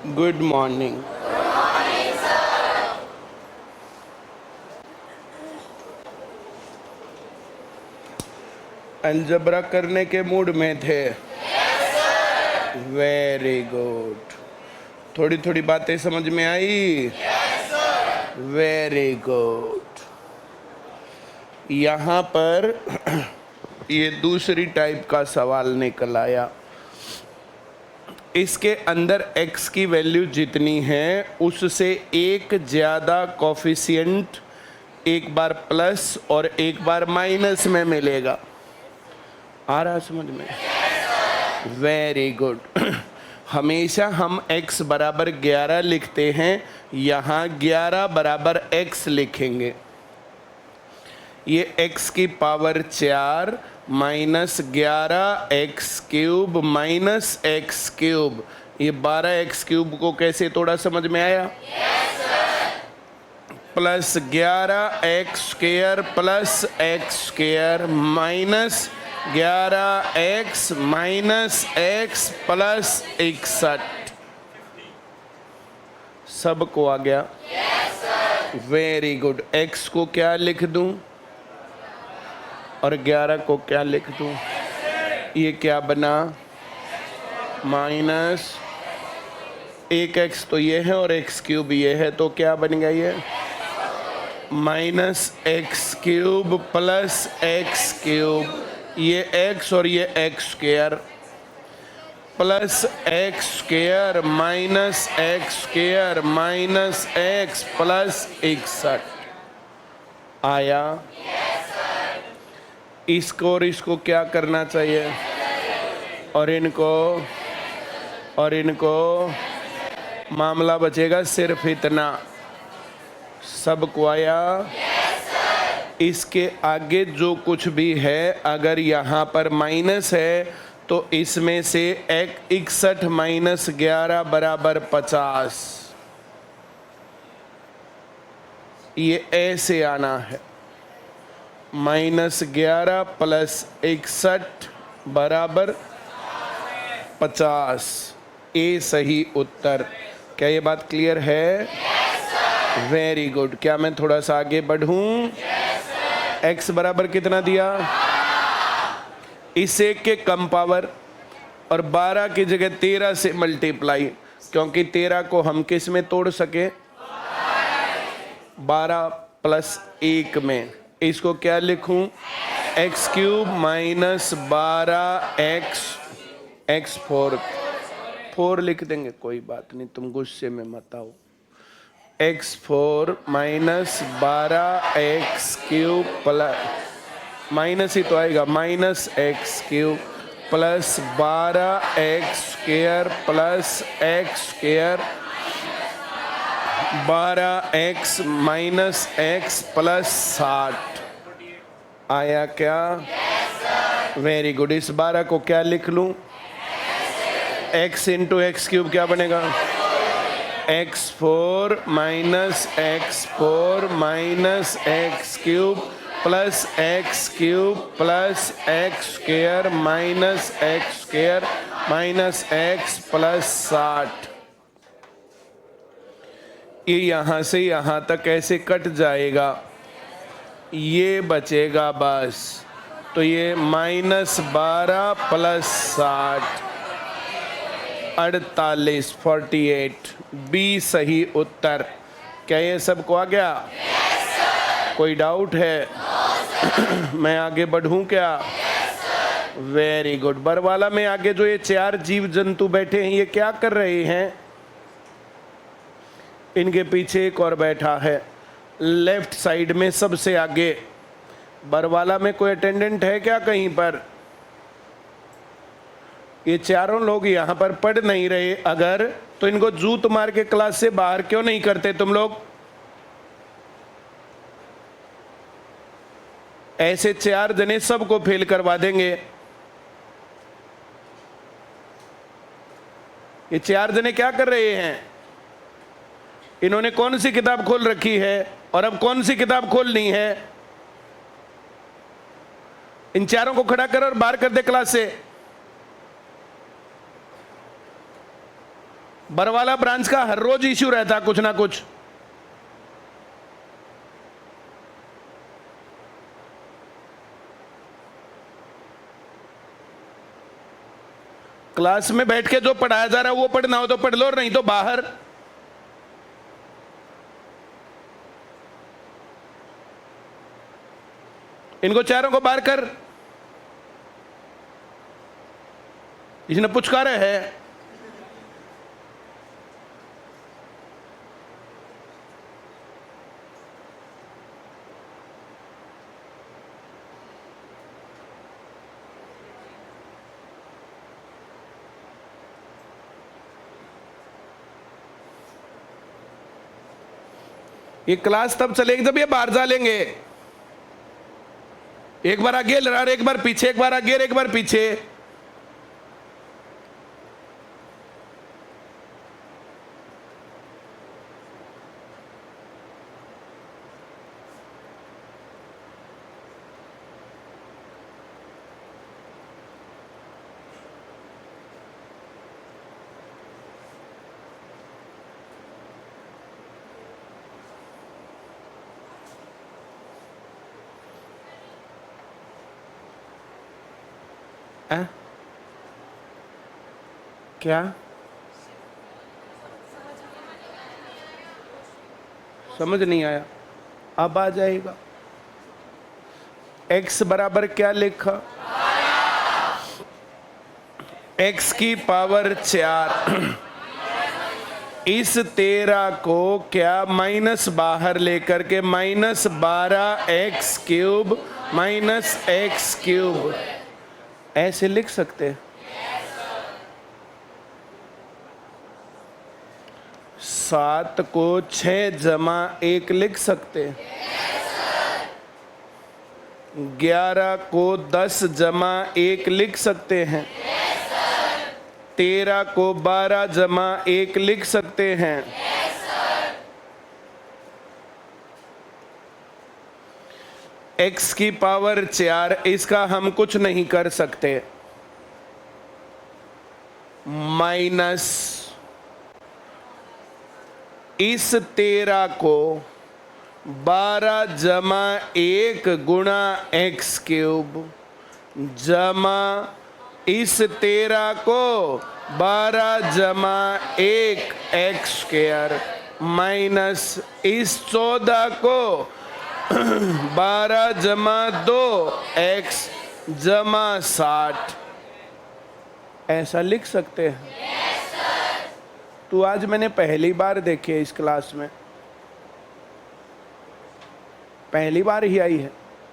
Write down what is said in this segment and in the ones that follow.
Good morning. Algebra करने के mood में थे? Very good. थोड़ी थोड़ी बातें समझ में आई? Very good. यहाँ पर ये दूसरी टाइप का सवाल निकल आया। इसके अंदर x की वैल्यू जितनी है उससे एक ज़्यादा कोफिशिएंट एक बार प्लस और एक बार माइनस में मिलेगा। आ रहा समझ में? Very good. हमेशा हम x बराबर 11 लिखते हैं, यहाँ 11 बराबर x लिखेंगे। ये x की power 4 minus 11 x cube minus x cube, ये 12 एक्स क्यूब को कैसे तोड़ा समझ में आया? Plus 11 x square plus x square minus 11 x minus x plus 61। सबको आ गया? Very good. एक्स को क्या लिख दूं और 11 को क्या लिख दूं? ये क्या बना? माइनस एक एक्स तो ये है और एक्स क्यूब ये है, तो क्या बन गया ये? Minus x cube plus x cube, ये एक्स और ये x square plus x square minus x square minus x plus 61 आया। इसको और इसको क्या करना चाहिए? और इनको मामला बचेगा सिर्फ इतना। सबको आया? इसके आगे जो कुछ भी है, अगर यहाँ पर माइनस है तो इसमें से 61 माइनस 11 बराबर 50। ये ऐसे आना है। माइनस 11 प्लस 61 बराबर 50। ए सही उत्तर। क्या ये बात क्लियर है? Very good. क्या मैं थोड़ा सा आगे बढ़ूं? x बराबर कितना दिया? इस एक के कम पावर और 12 की जगह 13 से मल्टीप्लाई, क्योंकि 13 को हम किस में तोड़ सके? 12 प्लस 1 में। इसको क्या लिखूं? एक्स क्यूब माइनस 12 एक्स 4 लिख देंगे, कोई बात नहीं, तुम गुस्से में मत आओ। x4 minus 12 x cube plus, minus ही तो आएगा, minus x cube plus 12 x square plus x square 12 x minus x plus 60 आया क्या? Very good. इस 12 को क्या लिख लूं? x इंटू एक्स क्यूब क्या बनेगा? x4 minus x4 minus x cube plus x cube plus x square minus x square minus x plus 60। ये यहाँ से यहाँ तक ऐसे कट जाएगा, ये बचेगा बस। तो ये माइनस 12 प्लस 60 48 48। बी सही उत्तर। क्या ये सबको आ गया? कोई डाउट है? मैं आगे बढ़ूं क्या? Very good. बरवाला में आगे जो ये 4 जीव जंतु बैठे हैं, ये क्या कर रहे हैं? इनके पीछे एक और बैठा है लेफ्ट साइड में सबसे आगे। बरवाला में कोई अटेंडेंट है क्या कहीं पर? ये चारों लोग यहाँ पर पढ़ नहीं रहे अगर, तो इनको जूत मार के क्लास से बाहर क्यों नहीं करते तुम लोग? ऐसे 4 जने सबको फेल करवा देंगे। ये 4 जने क्या कर रहे हैं? इन्होंने कौन सी किताब खोल रखी है और अब कौन सी किताब खोलनी है? इन चारों को खड़ा कर और बाहर कर दे क्लास से। बरवाला ब्रांच का हर रोज इश्यू रहता कुछ ना कुछ। क्लास में बैठ के जो पढ़ाया जा रहा है वो पढ़ना हो तो पढ़ लो, नहीं तो बाहर। इनको चारों को बाहर कर। इसने पुचकारा है। ये क्लास तब चलेगी जब ये बाहर जा लेंगे। एक बार आगे और एक बार पीछे, एक बार आगे और एक बार पीछे। क्या समझ नहीं आया? अब आ जाएगा। x बराबर क्या लिखा? x की पावर 4। इस 13 को क्या माइनस बाहर लेकर के -12x³ -x³ ऐसे लिख सकते हैं। 7 को 6 जमा 1 लिख सकते हैं। 11 को 10 जमा 1 लिख सकते हैं। 13 को 12 जमा 1 लिख सकते हैं। x की पावर 4, इसका हम कुछ नहीं कर सकते। माइनस इस 13 को 12 जमा 1 गुणा x³ जमा इस 13 को 12 जमा 1 x² माइनस इस 14 को 12 जमा 2 x जमा 60 ऐसा लिख सकते हैं। तो आज मैंने पहली बार देखी है इस क्लास में, पहली बार ही आई है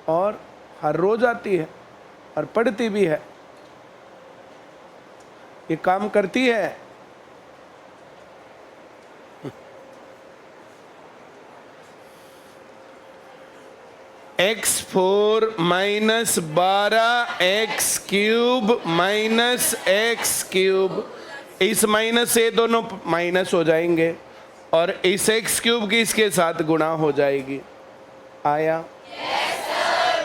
और हर रोज आती है और पढ़ती भी है। ये काम करती है। x4 minus 12 x³ minus x³, इस माइनस से दोनों माइनस हो जाएंगे और इस x³ की इसके साथ गुणा हो जाएगी। आया? yes, sir।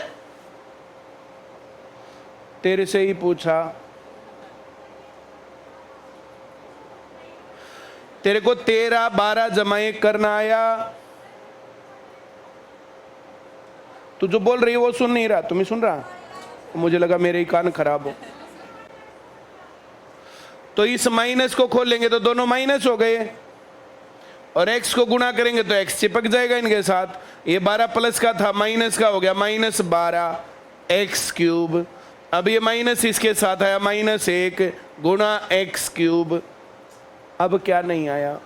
तेरे से ही पूछा, तेरे को 13 12 जमा 1 करना आया? तू जो बोल रही है वो सुन नहीं रहा, तुम ही सुन रहा? मुझे लगा मेरे ही कान खराब हो। तो इस माइनस को खोलेंगे तो दोनों माइनस हो गए और x को गुणा करेंगे तो x चिपक जाएगा इनके साथ। ये 12 प्लस का था, माइनस का हो गया -12 x³। अब ये माइनस इसके साथ आया -1 गुणा x³। अब क्या नहीं आया?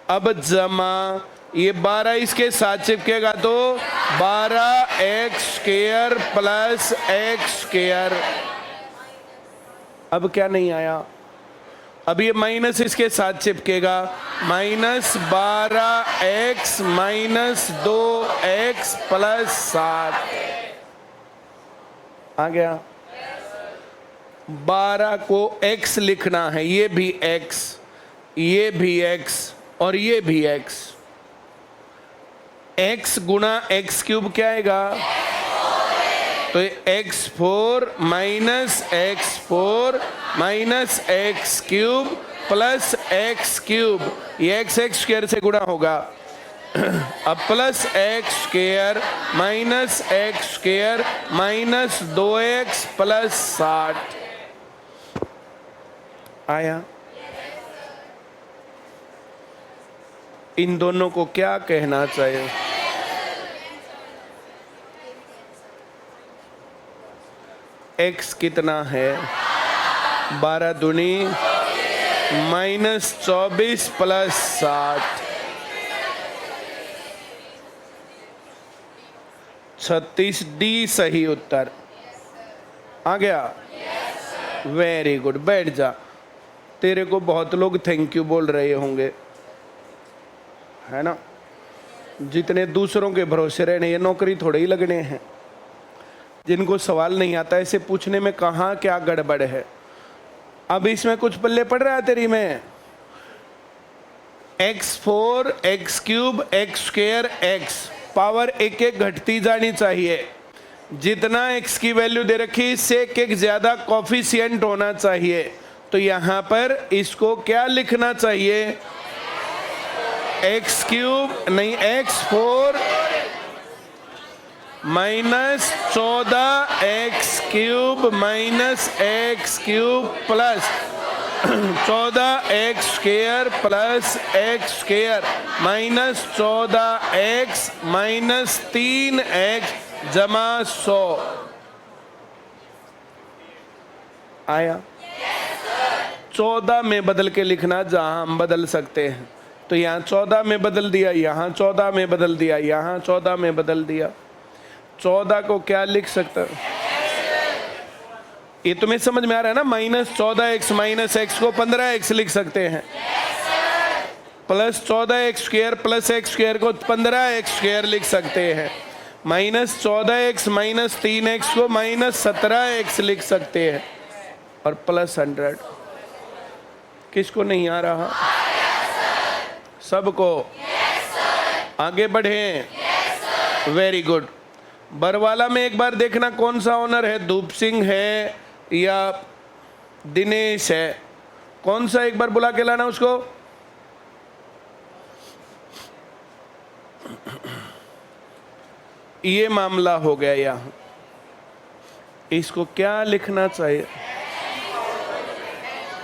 अब जमा ये 12 इसके साथ चिपकेगा तो 12x² प्लस x²। अब क्या नहीं आया? अब ये माइनस इसके साथ चिपकेगा -12x माइनस 2x प्लस 7 आ गया। 12 को x लिखना है, ये भी x, ये भी x और ये भी x। x गुणा x³ क्या आएगा? तो x4 minus x4 minus x³ plus x cube, ये एक्स स्क्वायर से गुणा होगा। अब plus x square minus x square minus 2x plus 60 आया। इन दोनों को क्या कहना चाहिए? x कितना है? 12 दूनी माइनस 24 प्लस 60, 36D सही उत्तर आ गया। वेरी गुड, बैठ जा। तेरे को बहुत लोग थैंक यू बोल रहे होंगे, है ना? जितने दूसरों के भरोसे रहने, ये नौकरी थोड़े ही लगने हैं। जिनको सवाल नहीं आता इसे पूछने में कहाँ क्या गड़बड़ है। अब इसमें कुछ पल्ले पड़ रहा है तेरी में? x4 x cube x square x, power एक एक घटती जानी चाहिए। जितना x की वैल्यू दे रखी इससे एक एक ज्यादा कॉफिशिएंट होना चाहिए। तो यहां पर इसको क्या लिखना चाहिए? x क्यूब नहीं, x4 minus 14x cube minus x cube plus 14x square plus x square minus 14x minus 3x जमा 100 आया। 14 में बदल के लिखना जहां हम बदल सकते हैं। तो यहाँ 14 में बदल दिया, यहाँ 14 में बदल दिया, यहाँ 14 में बदल दिया। 14 को क्या लिख सकता? ये तुम्हें समझ में आ रहा है ना? माइनस 14x माइनस x को 15x लिख सकते हैं। Plus 14x square plus x square को 15x स्क्वायर लिख सकते हैं। माइनस 14x माइनस 3x को माइनस 17x लिख सकते हैं। और प्लस 100 किसको नहीं आ रहा? सबको। आगे बढ़े। Very good. बरवाला में एक बार देखना कौन सा ओनर है, धूप सिंह है या दिनेश है? कौन सा, एक बार बुला के लाना उसको। ये मामला हो गया। यहां इसको क्या लिखना चाहिए?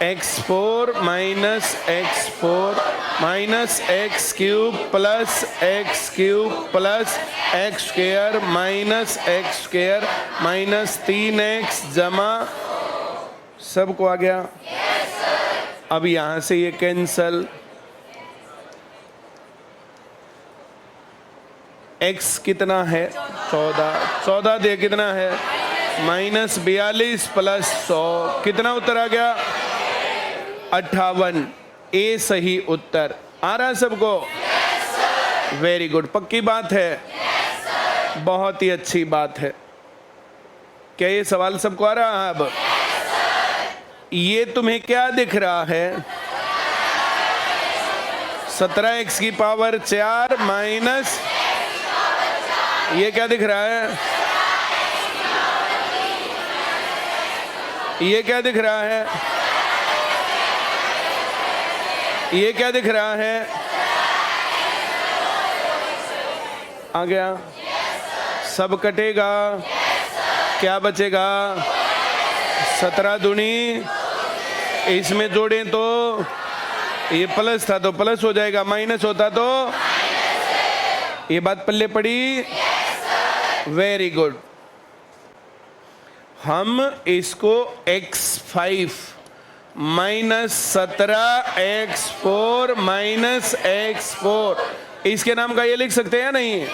x4 minus x4 minus x cube plus x cube plus x square minus x square minus 3x जमा, सबको आ गया। अब यहां से ये कैंसल। x कितना है? 14। 14 दे कितना है? माइनस 42 प्लस 100, कितना उत्तर आ गया? 58। ए सही उत्तर आ रहा है सबको? वेरी गुड, पक्की बात है? बहुत ही अच्छी बात है। क्या ये सवाल सबको आ रहा है? अब ये तुम्हें क्या दिख रहा है? 17x की पावर 4 माइनस, ये क्या दिख रहा है? ये क्या दिख रहा है? ये क्या दिख रहा है? आ गया? सब कटेगा, क्या बचेगा? 17 दूनी, इसमें जोड़ें तो ये प्लस था तो प्लस हो जाएगा, माइनस होता तो ये बात पल्ले पड़ी। Very good. हम इसको x5 minus 17x4 minus x4 इसके नाम का ये लिख सकते हैं नहीं?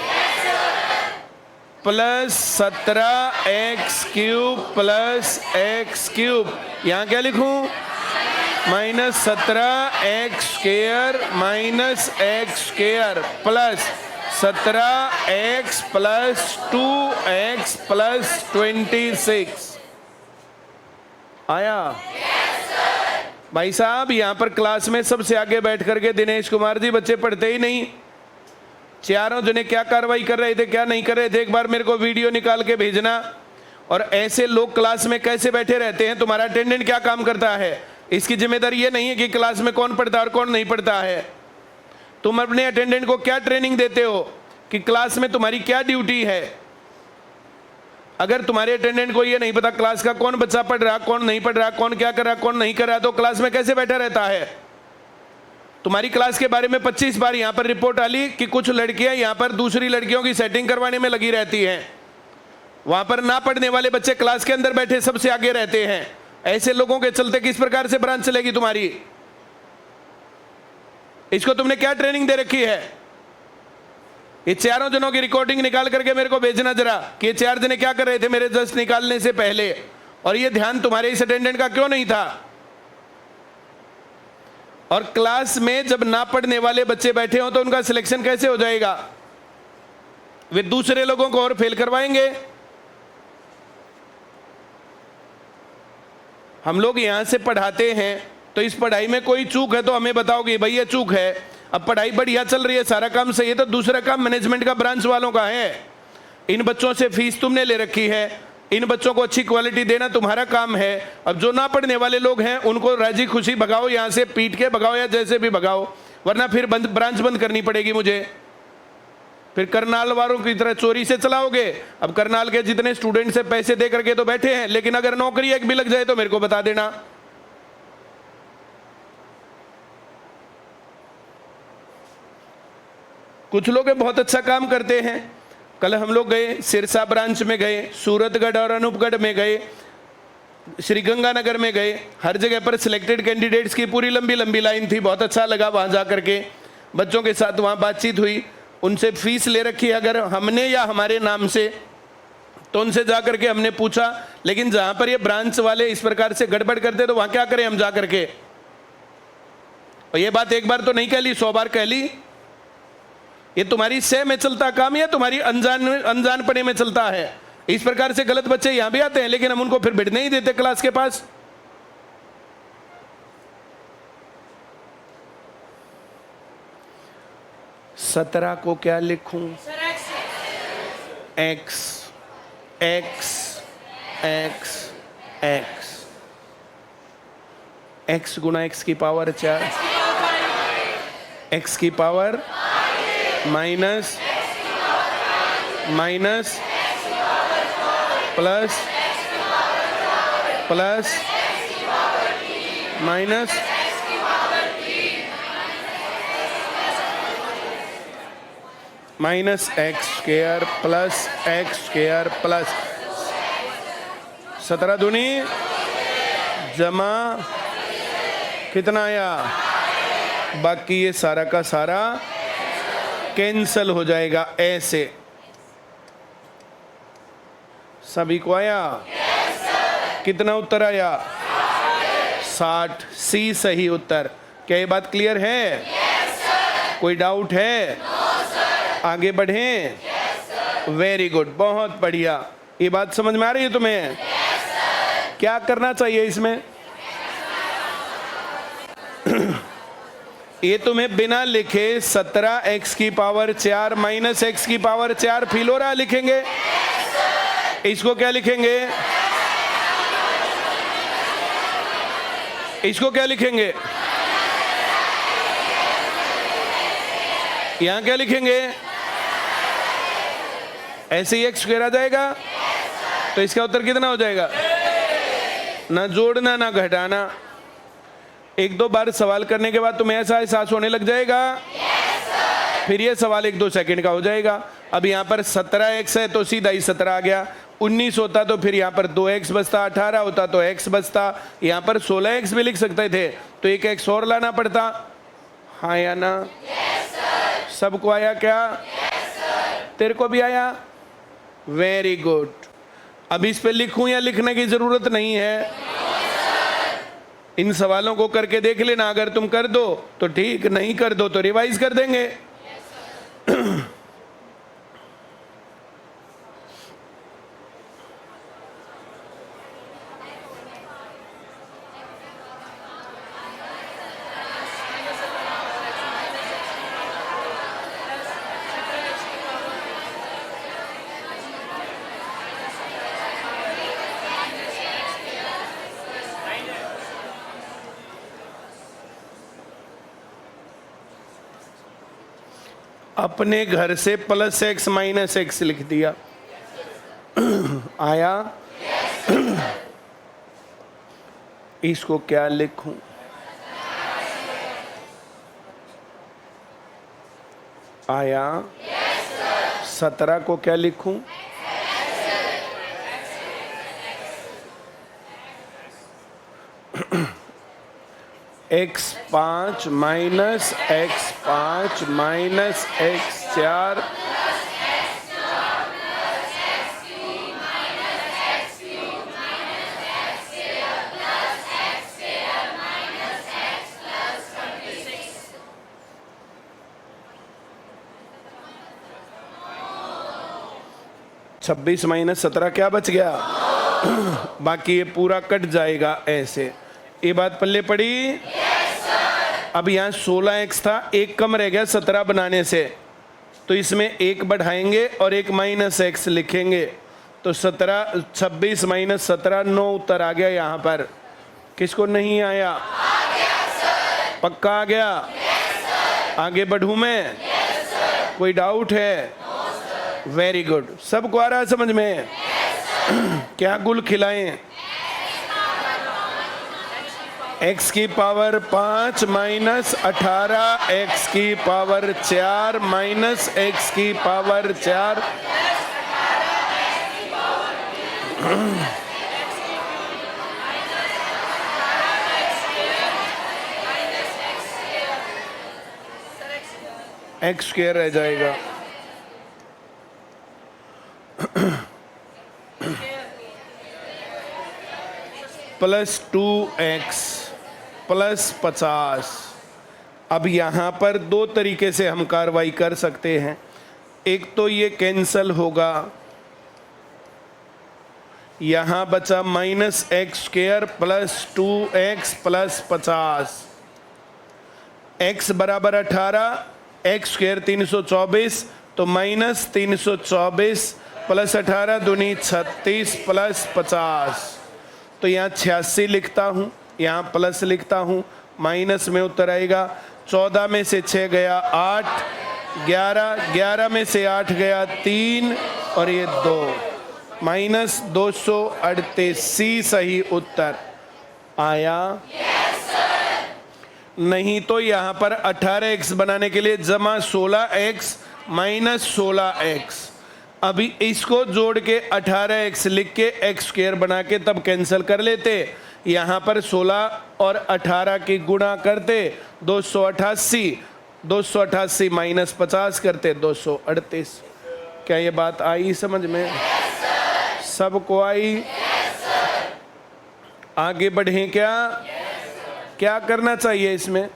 Plus 17x cube plus x cube, यहाँ क्या लिखूं? Minus 17x square minus x square plus 17x plus 2x plus 26 आया? भाई साहब यहाँ पर क्लास में सबसे आगे बैठ करके दिनेश कुमार जी, बच्चे पढ़ते ही नहीं। चारों जने क्या कार्रवाई कर रहे थे, क्या नहीं कर रहे थे, एक बार मेरे को वीडियो निकाल के भेजना। और ऐसे लोग क्लास में कैसे बैठे रहते हैं? तुम्हारा अटेंडेंट क्या काम करता है? इसकी जिम्मेदारी ये नहीं है कि क्लास में कौन पढ़ता है और कौन नहीं पढ़ता है। तुम अपने अटेंडेंट को क्या ट्रेनिंग देते हो कि क्लास में तुम्हारी क्या ड्यूटी है। अगर तुम्हारे अटेंडेंट को ये नहीं पता क्लास का कौन बच्चा पढ़ रहा, कौन नहीं पढ़ रहा, कौन क्या कर रहा, कौन नहीं कर रहा, तो क्लास में कैसे बैठा रहता है। तुम्हारी क्लास के बारे में 25 बार यहां पर रिपोर्ट आली कि कुछ लड़कियां यहां पर दूसरी लड़कियों की सेटिंग करवाने में लगी रहती हैं। वहां पर ना पढ़ने वाले बच्चे क्लास के अंदर बैठे सबसे आगे रहते हैं। ऐसे लोगों के चलते किस प्रकार से ब्रांच चलेगी तुम्हारी। इसको तुमने क्या ट्रेनिंग दे रखी है। ये चारों जनों की रिकॉर्डिंग निकाल करके मेरे को भेजना जरा कि ये 4 जने क्या कर रहे थे मेरे जस्ट निकालने से पहले, और ये ध्यान तुम्हारे इस अटेंडेंट का क्यों नहीं था। और क्लास में जब ना पढ़ने वाले बच्चे बैठे हो तो उनका सिलेक्शन कैसे हो जाएगा। वे दूसरे लोगों को और फेल करवाएंगे। हम लोग यहां से पढ़ाते हैं तो इस पढ़ाई में कोई चूक है तो हमें बताओगे भाई ये चूक है। अब पढ़ाई बढ़िया चल रही है, सारा काम सही है, तो दूसरा काम मैनेजमेंट का, ब्रांच वालों का है। इन बच्चों से फीस तुमने ले रखी है, इन बच्चों को अच्छी क्वालिटी देना तुम्हारा काम है। अब जो ना पढ़ने वाले लोग हैं उनको राजी खुशी भगाओ, यहां से पीट के भगाओ या जैसे भी भगाओ, वरना फिर ब्रांच बंद करनी पड़ेगी मुझे। फिर करनाल वालों की तरह चोरी से चलाओगे। अब करनाल के जितने स्टूडेंट से पैसे दे करके तो बैठे हैं, लेकिन अगर नौकरी एक भी लग जाए तो मेरे को बता देना। कुछ लोग बहुत अच्छा काम करते हैं। कल हम लोग गए, सिरसा ब्रांच में गए, सूरतगढ़ और अनूपगढ़ में गए, श्रीगंगानगर में गए, हर जगह पर सिलेक्टेड कैंडिडेट्स की पूरी लंबी लंबी लाइन थी। बहुत अच्छा लगा वहाँ जा करके, बच्चों के साथ वहाँ बातचीत हुई। उनसे फीस ले रखी अगर हमने या हमारे नाम से, तो उनसे जा करके हमने पूछा, लेकिन जहाँ पर ये ब्रांच वाले इस प्रकार से गड़बड़ करते तो वहाँ क्या करें हम जा करके। और ये बात एक बार तो नहीं कह ली, 100 बार कह ली। ये तुम्हारी सह में चलता काम या तुम्हारी अनजानपने में चलता है। इस प्रकार से गलत बच्चे यहां भी आते हैं, लेकिन हम उनको फिर बैठने ही देते क्लास के पास। सत्रह को क्या लिखूं? X x x x x गुना एक्स की पावर 4, एक्स की power minus minus plus plus minus minus x square plus x square plus 17 दूनी जमा कितना आया। बाकी ये सारा का सारा कैंसल हो जाएगा ऐसे। सभी को आया? कितना उत्तर आया? 60। सी सही उत्तर। क्या ये बात क्लियर है? कोई डाउट है? आगे बढ़ें? वेरी गुड, बहुत बढ़िया। ये बात समझ में आ रही है तुम्हें? क्या करना चाहिए इसमें? ये तुम्हें बिना लिखे 17 एक्स की पावर 4 माइनस एक्स की पावर 4 फिलोरा लिखेंगे। इसको क्या लिखेंगे? इसको क्या लिखेंगे? यहां क्या लिखेंगे? ऐसे ही एक्स स्क्वायर आ जाएगा। तो इसका उत्तर कितना हो जाएगा? ना जोड़ना ना घटाना। एक दो बार सवाल करने के बाद तुम्हें ऐसा एहसास होने लग जाएगा। फिर ये सवाल 1-2 सेकंड का हो जाएगा। अब यहाँ पर 17x है तो सीधा ही 17 आ गया। 19 होता तो फिर यहाँ पर 2x बचता, 18 होता तो x बचता, यहाँ पर 16x भी लिख सकते थे तो एक x और लाना पड़ता। हाँ या ना? सबको आया क्या? तेरे को भी आया? Very good. अब इस पे लिखूं या लिखने की जरूरत नहीं है? इन सवालों को करके देख लेना। अगर तुम कर दो तो ठीक, नहीं कर दो तो रिवाइज कर देंगे। अपने घर से प्लस एक्स माइनस एक्स लिख दिया। आया? इसको क्या लिखूं? आया? 17 को क्या लिखूं? x5 minus x5 minus x4 26 minus 17 क्या बच गया? बाकी ये पूरा कट जाएगा ऐसे। ये बात पल्ले पड़ी? अब यहाँ 16x था, एक कम रह गया 17 बनाने से, तो इसमें एक बढ़ाएंगे और एक माइनस एक्स लिखेंगे, तो 26 माइनस 17 9 उत्तर आ गया यहाँ पर। किसको नहीं आया? पक्का आ गया? आगे बढ़ूं मैं? कोई डाउट है? Very good. सबको आ रहा है समझ में? क्या गुल खिलाएं? x की पावर 5 माइनस 18 x की पावर 4 माइनस x की पावर 4 x स्क्वायर रह जाएगा। Plus 2x plus 50। अब यहाँ पर दो तरीके से हम कार्रवाई कर सकते हैं। एक तो ये कैंसल होगा, यहाँ बचा minus x square plus 2x plus 50। x बराबर 18, एक्स स्क्वायर 324, तो माइनस 324 प्लस 18 दूनी 36 प्लस 50। तो यहाँ 86 लिखता हूँ, यहाँ प्लस लिखता हूँ, माइनस में उत्तर आएगा 14 में से 6 गया 8, 11 में से 8 गया 3 और ये 2, माइनस 238 सही उत्तर आया। नहीं तो यहाँ पर 18x बनाने के लिए जमा 16x माइनस 16x, अभी इसको जोड़ के 18x लिख के x स्क्वायर बना के तब कैंसिल कर लेते। यहाँ पर 16 और 18 की गुणा करते 288 माइनस 50 करते 238। क्या ये बात आई समझ में? सबको आई? आगे बढ़ें क्या? क्या करना चाहिए इसमें?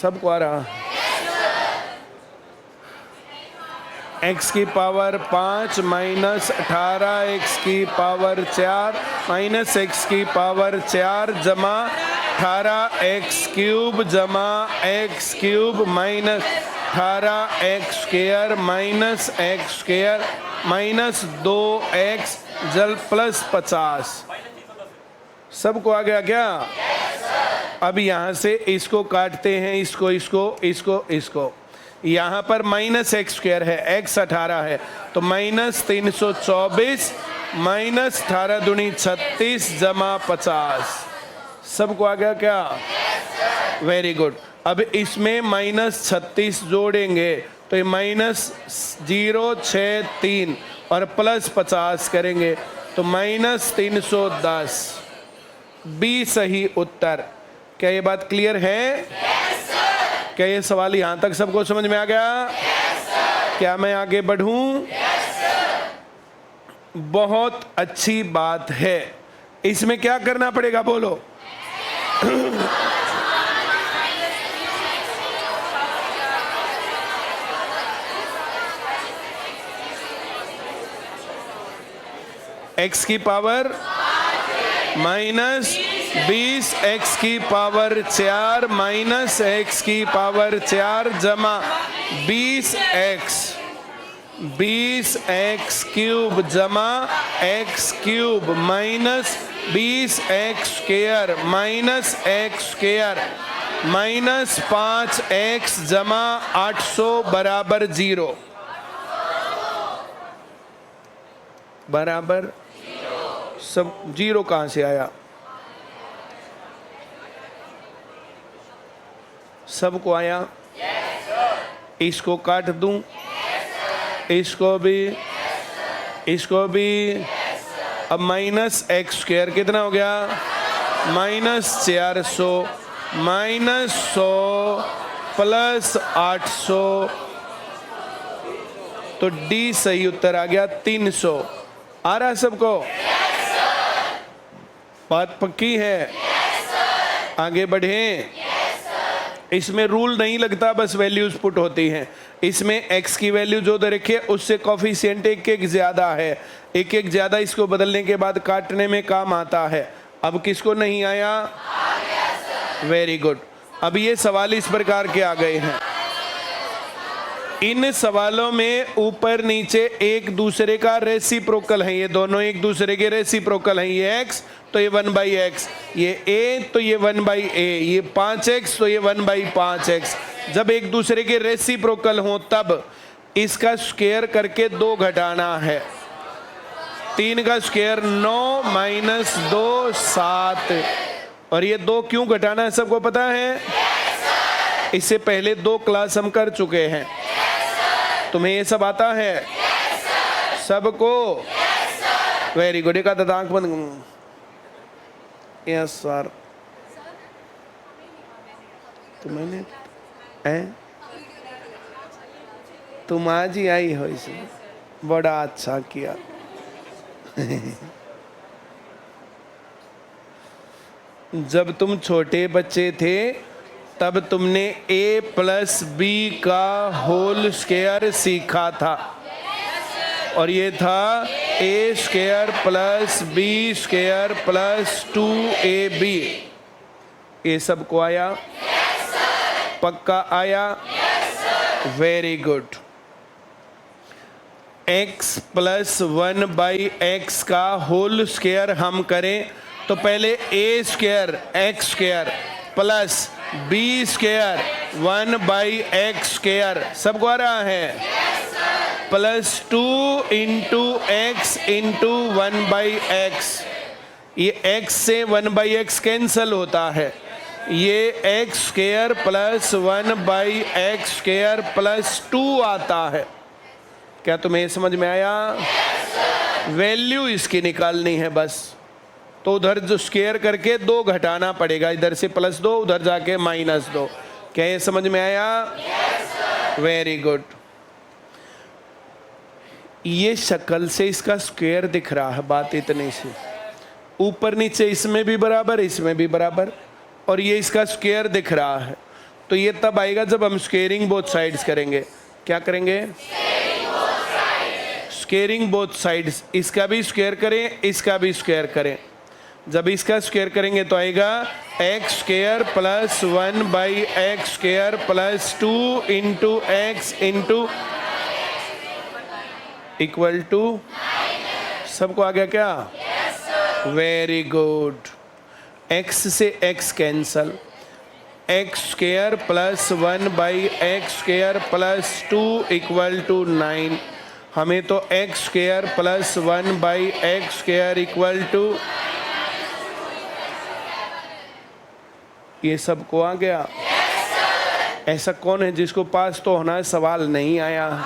सबको आ रहा? x की पावर 5 माइनस 18 x की पावर 4 माइनस x की पावर 4 जमा 18 x क्यूब जमा x cube minus 18 x square minus x square minus 2x जल प्लस 50। सबको आ गया क्या? अब यहाँ से इसको काटते हैं, इसको यहाँ पर माइनस एक्स स्क्वायर है, x 18 है, तो माइनस 324 माइनस 18 दूनी 36 जमा 50। सबको आ गया क्या? Very good. अब इसमें माइनस 36 जोड़ेंगे तो ये माइनस 063 और प्लस 50 करेंगे तो माइनस 310। बी सही उत्तर। क्या ये बात क्लियर है? क्या ये सवाल यहाँ तक सबको समझ में आ गया? क्या मैं आगे बढ़ूं? बहुत अच्छी बात है। इसमें क्या करना पड़ेगा बोलो? x की पावर माइनस 20 x की पावर 4 माइनस x की पावर 4 जमा 20x 20x³ जमा x³ minus 20x² minus x² minus 5x जमा 800 बराबर 0 बराबर सब 0 कहाँ से आया? सबको आया? इसको काट दूं? इसको भी अब माइनस x² कितना हो गया? माइनस 400 माइनस 100 प्लस 800 तो डी सही उत्तर आ गया 300। आ रहा है सबको? बात पक्की है? आगे बढ़े। इसमें रूल नहीं लगता, बस वैल्यूज पुट होती हैं। इसमें x की वैल्यू जो दे रखी है उससे कॉफिशिएंट एक एक ज्यादा है, एक एक ज्यादा इसको बदलने के बाद काटने में काम आता है। अब किसको नहीं आया? Very good. अब ये सवाल इस प्रकार के आ गए हैं। इन सवालों में ऊपर नीचे एक दूसरे का रेसिप्रोकल है, ये दोनों एक दूसरे के रेसिप्रोकल हैं। ये x तो ये 1/x, ये a तो ये 1/a, ये 5x तो ये 1/5x। जब एक दूसरे के रेसिप्रोकल हो तब इसका स्क्वायर करके 2 घटाना है। 3 का स्क्वायर 9 माइनस 2 7। और ये 2 क्यों घटाना है सबको पता है? इससे पहले 2 क्लास हम कर चुके हैं। तुम्हें ये सब आता है? सबको? Very good. एक आधा आंख बंद। Yes sir. तो मैंने तुम आज ही आई हो, इसे बड़ा अच्छा किया। जब तुम छोटे बच्चे थे तब तुमने a+b का होल स्क्वायर सीखा था, और ये था a² plus b² plus 2ab। ये सबको आया? पक्का आया? Very good. x plus 1/x का होल स्क्वायर हम करें तो पहले a² x² plus b² 1/x²। सबको आ रहा है? Plus 2 into x into 1/x। ये x से 1/x कैंसल होता है। ये x² प्लस 1/x² प्लस 2 आता है। क्या तुम्हें समझ में आया? वैल्यू इसकी निकालनी है बस। तो उधर जो स्क्वायर करके 2 घटाना पड़ेगा, इधर से +2 उधर जाके -2। क्या ये समझ में आया? Very good. ये शक्ल से इसका स्क्वायर दिख रहा है, बात इतनी सी। ऊपर नीचे इसमें भी बराबर, इसमें भी बराबर, और ये इसका स्क्वायर दिख रहा है। तो ये तब आएगा जब हम स्क्वेयरिंग बोथ साइड्स करेंगे। क्या करेंगे? Squaring both sides. इसका भी स्क्वायर करें, इसका भी स्क्वायर करें। जब इसका स्क्वायर करेंगे तो आएगा x² plus 1/x² plus 2 into x into equal to. सबको आ गया क्या? Very good. x से x cancel, x² plus 1/x² plus 2 equal to 9। हमें तो x² plus 1/x² equal to, ये सबको आ गया? ऐसा कौन है जिसको पास तो होना है, सवाल नहीं आया?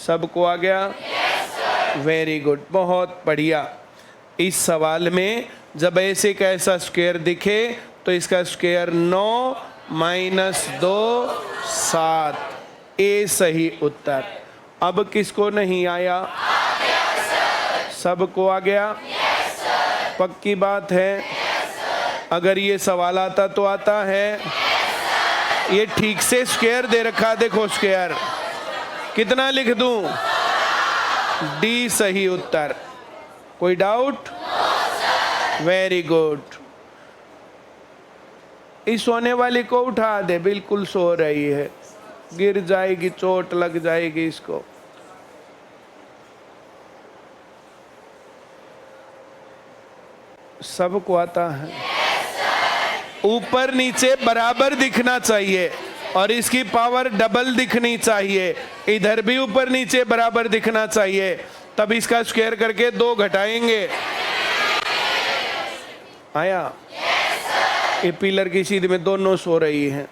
सबको आ गया? वेरी गुड, बहुत बढ़िया। इस सवाल में जब ऐसे का ऐसा स्क्वायर दिखे तो इसका स्क्वायर 9 माइनस 2 7। ए सही उत्तर। अब किसको नहीं आया? सबको आ गया? पक्की बात है? अगर ये सवाल आता तो आता है? ये ठीक से स्क्वायर दे रखा, देखो स्क्वायर कितना लिख दूं? डी सही उत्तर। कोई डाउट? Very good. इस सोने वाली को उठा दे, बिल्कुल सो रही है, गिर जाएगी, चोट लग जाएगी इसको। सबको आता है। ऊपर नीचे बराबर दिखना चाहिए और इसकी पावर डबल दिखनी चाहिए। इधर भी ऊपर नीचे बराबर दिखना चाहिए, तब इसका स्क्वायर करके 2 घटाएंगे। आया? ये पिलर की सीध में दोनों सो रही हैं।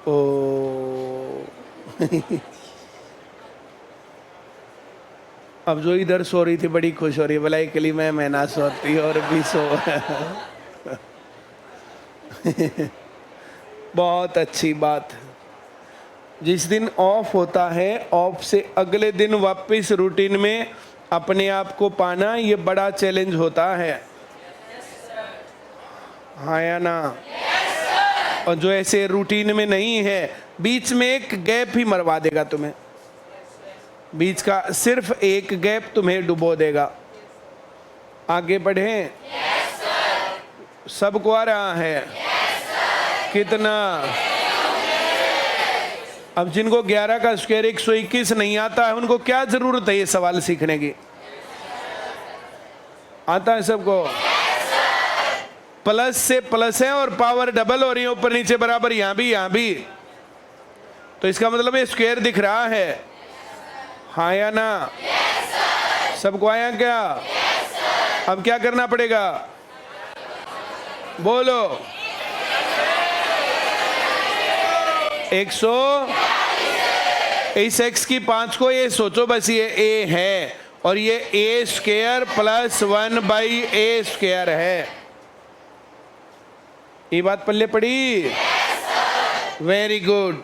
ओ अब जो इधर सो रही थी बड़ी खुश हो रही है, बोला के लिए मैं ना सोती और भी सो बहुत अच्छी बात। जिस दिन ऑफ होता है, ऑफ से अगले दिन वापस रूटीन में अपने आप को पाना, ये बड़ा चैलेंज होता है। हाँ या ना? और जो ऐसे रूटीन में नहीं है, बीच में एक गैप ही मरवा देगा तुम्हें। बीच का सिर्फ एक गैप तुम्हें डुबो देगा। आगे बढ़े? सबको आ रहा है? कितना? अब जिनको 11 का स्क्वायर 121 नहीं आता है, उनको क्या जरूरत है ये सवाल सीखने की? आता है सबको? प्लस से प्लस है और पावर डबल हो रही है, ऊपर नीचे बराबर, यहां भी। तो इसका मतलब ये स्क्वायर दिख रहा है। हाँ या ना? सबको आया क्या? अब क्या करना पड़ेगा? बोलो। 100 इस x की 5 को ये सोचो बस ये a है और ये a square plus 1/a square है। ये बात पल्ले पड़ी? Very good.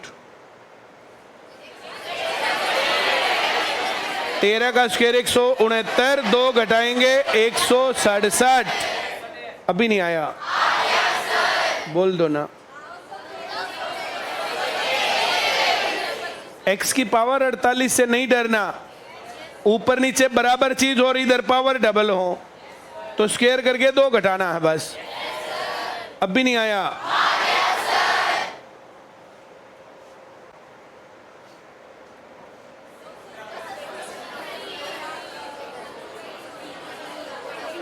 13 का स्क्वायर 169, 2 घटाएंगे 167। अभी नहीं आया? बोल दो ना। x की पावर 48 से नहीं डरना। ऊपर नीचे बराबर चीज और इधर पावर डबल हो तो स्क्वायर करके 2 घटाना है बस। अब भी नहीं आया?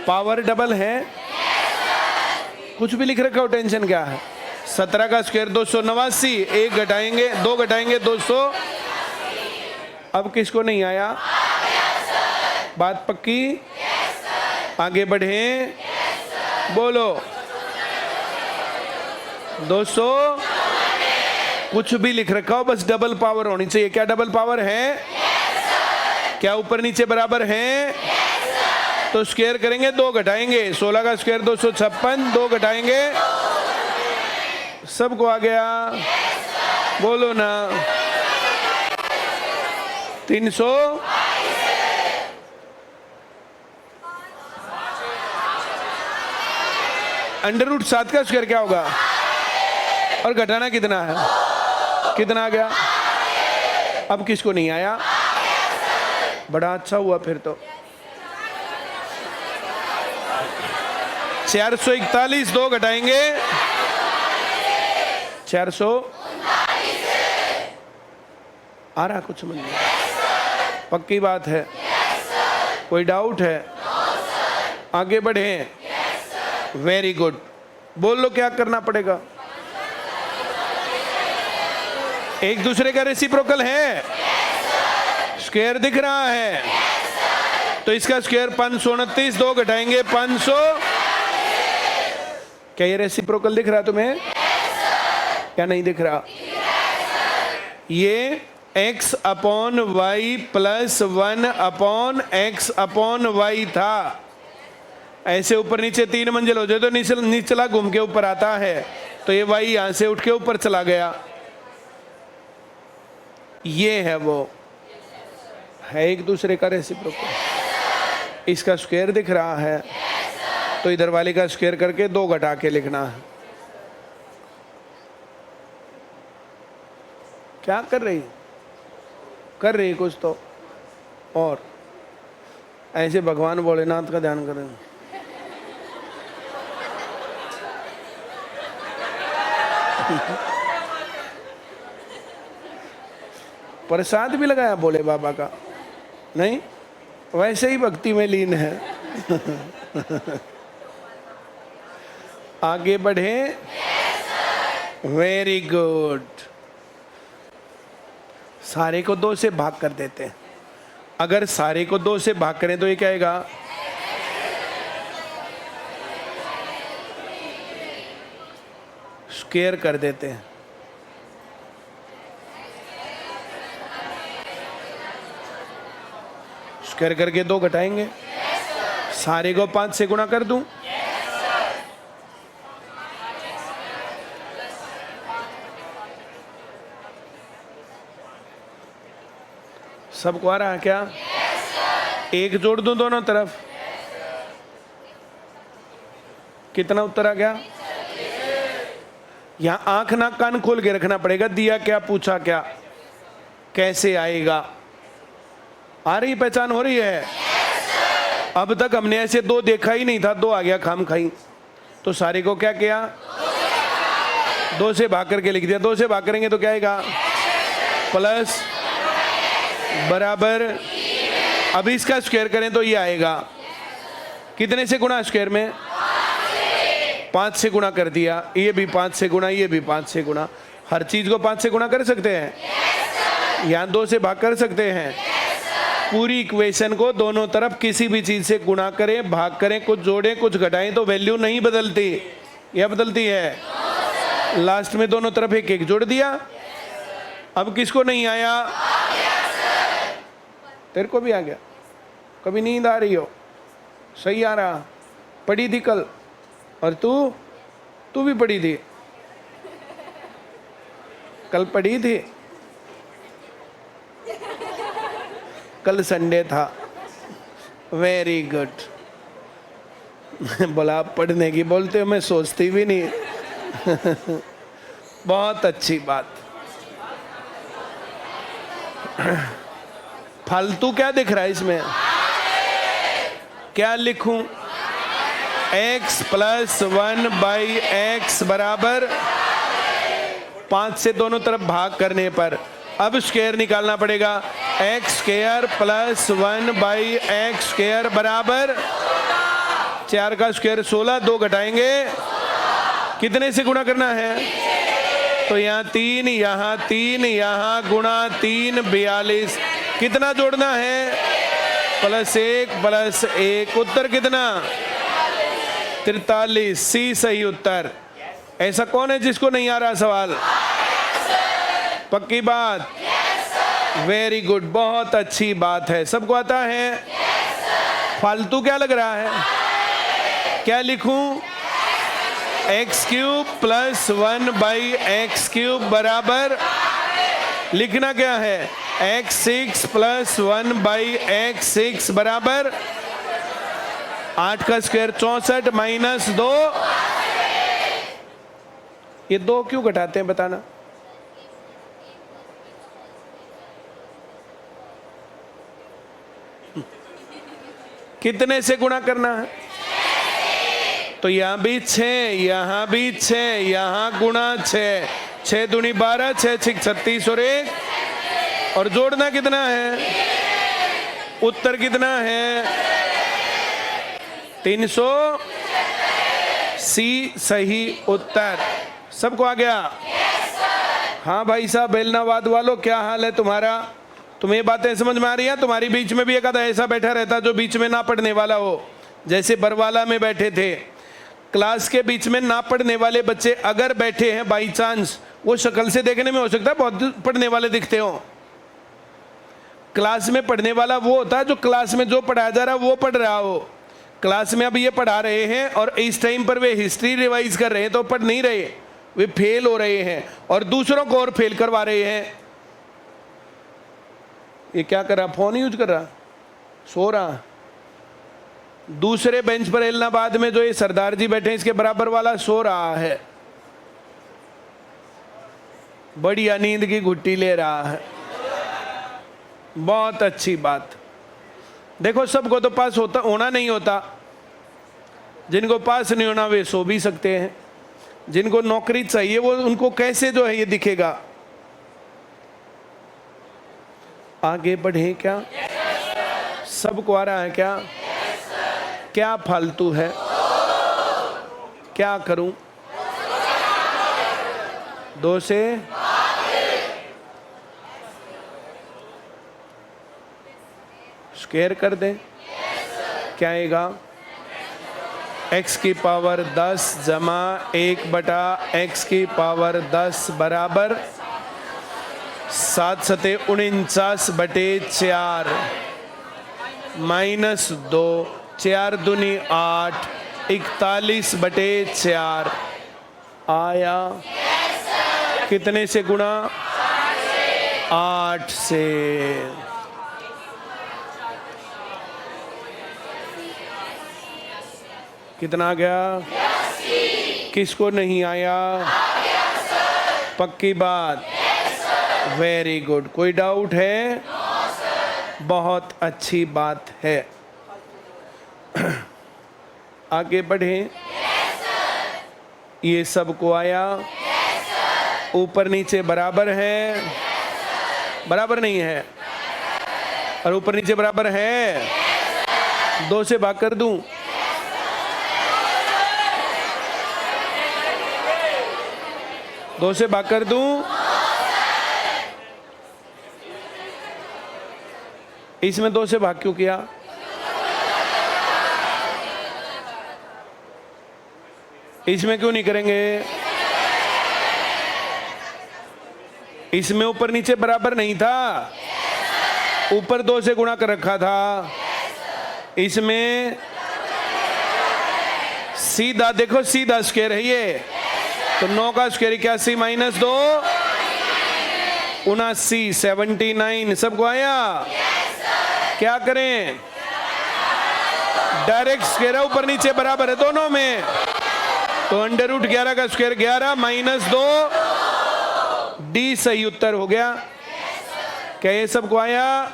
पावर डबल है, कुछ भी लिख रखा हो, टेंशन क्या है? 17 का स्क्वायर 289, 1 घटाएंगे 2 घटाएंगे 200। अब किसको नहीं आया? बात पक्की? आगे बढ़े? बोलो। 200 कुछ भी लिख रखा हो, बस डबल पावर होनी चाहिए। क्या डबल पावर है? क्या ऊपर नीचे बराबर है? तो स्क्वायर करेंगे 2 घटाएंगे। 16 का स्क्वायर 256, 2 घटाएंगे। सबको आ गया? बोलो ना। 300 √7 का स्क्वायर क्या होगा? और घटाना कितना है? कितना आ गया? अब किसको नहीं आया? बड़ा अच्छा हुआ फिर तो। 441, 2 घटाएंगे 400। आ रहा कुछ मन में? पक्की बात है? कोई डाउट है? आगे बढ़े? Very good. बोल लो क्या करना पड़ेगा? एक दूसरे का रेसिप्रोकल है? स्क्वायर दिख रहा है? तो इसका स्क्वायर 529, 2 घटाएंगे 500। क्या ये रेसिप्रोकल दिख रहा तुम्हें? क्या नहीं दिख रहा? ये x upon Y plus 1/x/y था। ऐसे ऊपर नीचे 3 मंजिल हो जाए तो नीचला घूम के ऊपर आता है, तो ये y यहां से उठ के ऊपर चला गया। ये है वो, है एक दूसरे का रेसिप्रोकल। इसका स्क्वायर दिख रहा है तो इधर वाले का स्क्वायर करके 2 घटा के लिखना है। क्या कर रही? कर रही कुछ तो। और ऐसे भगवान भोलेनाथ का ध्यान करें। प्रसाद भी लगाया भोले बाबा का? नहीं, वैसे ही भक्ति में लीन है। आगे बढ़े। Very good. सारे को 2 से भाग कर देते हैं। अगर सारे को 2 से भाग करें तो ये क्या आएगा? स्क्वायर कर देते हैं। स्क्वायर करके 2 घटाएंगे। सारे को 5 से गुणा कर दूं। सबको आ रहा है क्या? 1 जोड़ दूं दोनों तरफ। कितना उत्तर आ गया? यहां आंख नाक कान खोल के रखना पड़ेगा। दिया क्या, पूछा क्या, कैसे आएगा? आ रही पहचान हो रही है? अब तक हमने ऐसे 2 देखा ही नहीं था, 2 आ गया खाम खाई। तो सारे को क्या किया? 2 से भाग करके लिख दिया। 2 से भाग करेंगे तो क्या आएगा? प्लस बराबर। अब इसका स्क्वायर करें तो ये आएगा। कितने से गुणा? स्क्वायर में 5 से गुणा कर दिया। ये भी 5 से गुणा, ये भी 5 से गुणा। हर चीज को 5 से गुणा कर सकते हैं। यहाँ 2 से भाग कर सकते हैं। पूरी इक्वेशन को दोनों तरफ किसी भी चीज से गुणा करें, भाग करें, कुछ जोड़ें, कुछ घटाएं तो वैल्यू नहीं बदलती। यह बदलती है। लास्ट में दोनों तरफ 1 जोड़ दिया। अब किसको नहीं आया? तेरे को भी आ गया। कभी नींद आ रही हो? सही आ रहा। पढ़ी थी कल। और तू भी पढ़ी थी? कल पढ़ी थी? कल संडे था। Very good. बोला आप पढ़ने की बोलते हो, मैं सोचती भी नहीं। बहुत अच्छी बात। फालतू क्या दिख रहा है इसमें? क्या लिखूं? x + 1/x बराबर 5 से दोनों तरफ भाग करने पर अब स्क्वायर निकालना पड़ेगा। x² + 1/x² बराबर 4 का स्क्वायर 16। 2 घटाएंगे। कितने से गुणा करना है? तो यहाँ 3, यहाँ 3, यहाँ गुणा 3 42। कितना जोड़ना है? +1 + 1। उत्तर कितना? 43। सी सही उत्तर। ऐसा कौन है जिसको नहीं आ रहा सवाल? पक्की बात? Very good. बहुत अच्छी बात है। सबको आता है? फालतू क्या लग रहा है? क्या लिखूं? x³ + 1/x³ बराबर लिखना क्या है? x6 + 1/x6 बराबर 8 का स्क्वायर 64 - 2। ये 2 क्यों घटाते हैं बताना? कितने से गुणा करना है? तो यहाँ भी 6, यहाँ भी 6, यहाँ गुणा 6। 6 दूनी 12, 6 6 36 और 1। और जोड़ना कितना है? उत्तर कितना है? 300। सी सही उत्तर। सबको आ गया? हाँ भाई साहब बेलनाबाद वालों, क्या हाल है तुम्हारा? तुम्हें बातें समझ में आ रही है? तुम्हारी बीच में भी एक आधा ऐसा बैठा रहता जो बीच में ना पढ़ने वाला हो, जैसे बरवाला में बैठे थे। क्लास के बीच में ना पढ़ने वाले बच्चे अगर बैठे हैं बाई चांस, वो शक्ल से देखने में हो सकता है बहुत पढ़ने वाले दिखते हो। क्लास में पढ़ने वाला वो होता है जो क्लास में जो पढ़ाया जा रहा है वो पढ़ रहा हो। क्लास में अब ये पढ़ा रहे हैं और इस टाइम पर वे हिस्ट्री रिवाइज कर रहे हैं तो पढ़ नहीं रहे, वे फेल हो रहे हैं और दूसरों को और फेल करवा रहे हैं। ये क्या कर रहा? फोन यूज कर रहा, सो रहा। दूसरे बेंच पर इलाहाबाद में जो ये सरदार जी बैठे हैं इसके बराबर वाला सो रहा है, बढ़िया नींद की घुट्टी ले रहा है। बहुत अच्छी बात। देखो सबको तो पास होना नहीं होता। जिनको पास नहीं होना वे सो भी सकते हैं। जिनको नौकरी चाहिए वो उनको कैसे जो है ये दिखेगा। आगे बढ़े क्या? सबको आ रहा है क्या? क्या फालतू है? क्या करूं? 2 से स्क्वायर कर दें। क्या आएगा? x की पावर 10 जमा 1 बटा x की पावर 10 बराबर 7 सते 49 बटे 4 माइनस 2 4 दूनी 8 41 बटे 4 आया। कितने से गुणा? 8 से। कितना आ गया? किसको नहीं आया? पक्की बात? Very good. कोई डाउट है? बहुत अच्छी बात है। आगे बढ़ें। ये सबको आया? ऊपर नीचे बराबर है? बराबर नहीं है? और ऊपर नीचे बराबर है? 2 से भाग कर दूं? 2 से भाग कर दूं? इसमें 2 से भाग क्यों किया? इसमें क्यों नहीं करेंगे? इसमें ऊपर नीचे बराबर नहीं था, ऊपर 2 से गुणा कर रखा था। इसमें सीधा देखो, सीधा स्क्वायर है ये, तो 9 का स्क्वायर 81 माइनस 2 79 79। सबको आया? क्या करें? डायरेक्ट स्क्वायर है, ऊपर नीचे बराबर है दोनों में, तो अंडर रूट 11 का स्क्वायर 11 माइनस 2 डी सही उत्तर हो गया। क्या ये सबको आया?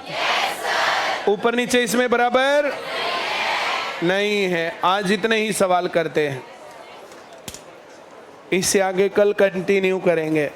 ऊपर नीचे इसमें बराबर नहीं है। आज इतने ही सवाल करते हैं, इससे आगे कल कंटिन्यू करेंगे।